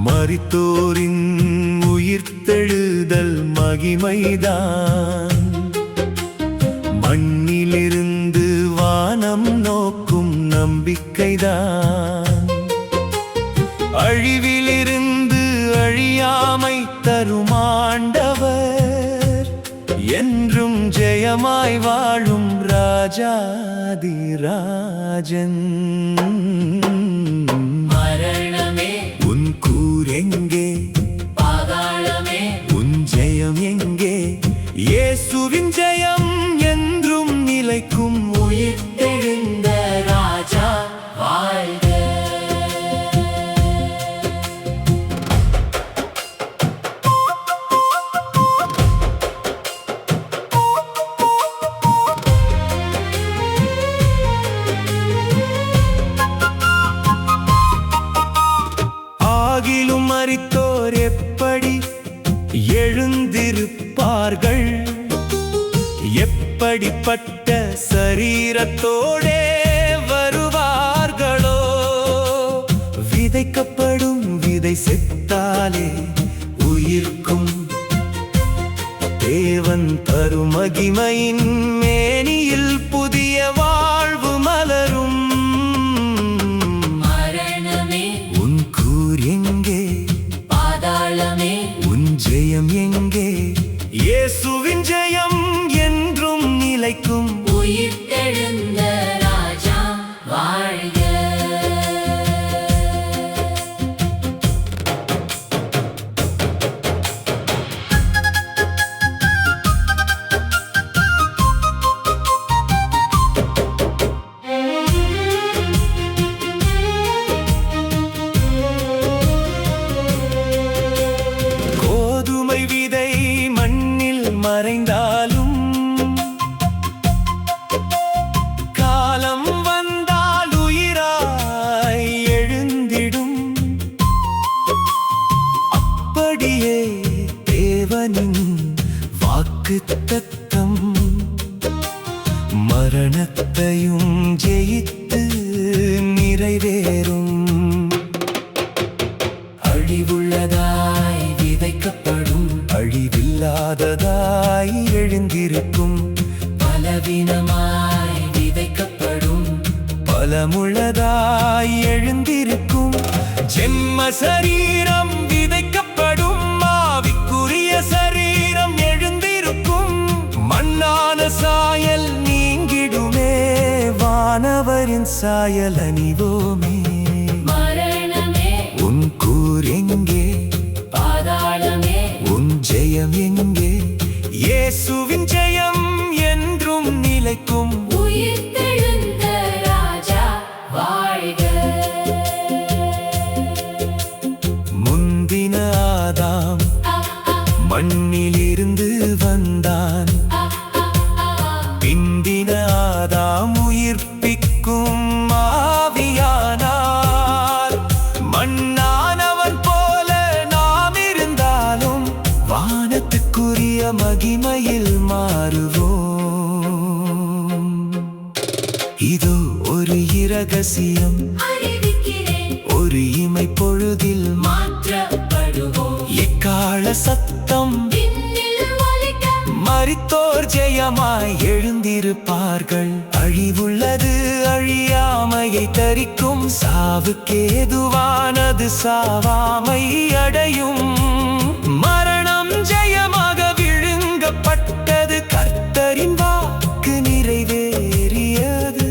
மரித்தோரின் உயிர்த்தெழுதல் மகிமைதான். மண்ணிலிருந்து வானம் நோக்கும் நம்பிக்கைதான். அழிவிலிருந்து அழியாமை தரும் ஆண்டவர், என்றும் ஜெயமாய் வாழும் ராஜாதிராஜன். மரணமே உன் கூர் எங்கே? பாதாளமே உன் ஜெயம் எங்கே? இயேசுவின் ஜெயம் என்றும் நிலைக்கும். உயிர்த்தெழுந்த ராஜா வாழ்க. ஆகிலும் மரித்தோர் எப்படி எழுந்திருப்பார்கள்? எப்படிப்பட்ட சரீரத்தோடே வருவார்களோ? விதைக்கப்படும் விதை செத்தாலே உயிர்க்கும். தேவன் தரும் மகிமையின் மேனியில் புதிய வாழ்வு மலரும். மரணமே உன் கூர் எங்கே? பாதாளமே உன் ஜெயம் எங்கே? இயேசுவின் ஜெயம் என்றும் நிலைக்கும். உயிர்த்தெழுந்த ராஜா வாழ்க. கோதுமை விதை மண்ணில் மறைந்தாலும், காலம் வந்தால் உயிராய் எழுந்திடும். அப்படியே தேவனின் வாக்குத்தத்தம் மரணத்தையும் ஜெயித்து நிறைவேறும். அழிவுள்ளதாய் விதைக்கப்படும், அழிவில்லாததாய் எழுந்திருக்கும். பலவீனமாய் விதைக்கப்படும், பலமுள்ளதாய் எழுந்திருக்கும். ஜென்ம சரீரம் விதைக்கப்படும், ஆவிக்குரிய சரீரம் எழுந்திருக்கும். மண்ணான சாயல் நீங்கிடுமே, வானவரின் சாயல் அணிவோமே. மரணமே உன் கூர் எங்கே? பாதாளமே உன் ஜெயம் எங்கே? இயேசுவின் ஜெயம் என்றும் நிலைக்கும். உயிர்த்தெழுந்த ராஜா வாழ்க. முந்தின ஆதாம் மண்ணிலிருந்து வந்தான். பிந்தின ஆதாம் உயிர்ப்பிக்கும் ஆவியானார். மண்ணானவன் போல நாம் இருந்தாலும் வானத்துக்குரிய மகிமையில் மாறுவோம். இதோ ஒரு இரகசியம் அறிவிக்கிறேன், ஒரு இமை பொழுதில் மாற்றப்படுவோம். எக்காள சத்தம் விண்ணில் ஒலிக்க, மரித்தோர் ஜெயமாய் எழுந்திருப்பார்கள். அழிவுள்ளது அழியாமையை தரிக்கும். சாவுக்கேதுவானது சாவாமை அடையும். மரணம் ஜெயமாக விழுங்கப்பட்டது. கர்த்தரின் வாக்கு நிறைவேறியது.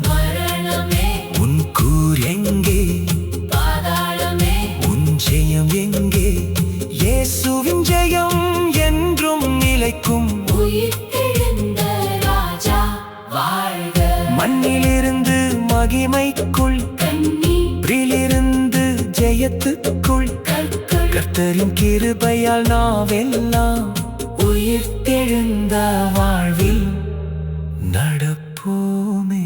மரணமே உன் கூர் எங்கே? பாதாளமே உன் ஜெயம் எங்கே? இயேசுவின் ஜெயம் என்றும் நிலைக்கும். உயிர்த்தெழுந்த ராஜா வாழ்க. மண்ணிலிருந்து மகிமைக்குள், கண்ணீரிலிருந்து ஜெயத்துக்குள், கற்கள் கர்த்தரின் கிருபையால் நாவெல்லாம் உயிர்த்தெழுந்த வாழ்வில் நடப்போமே.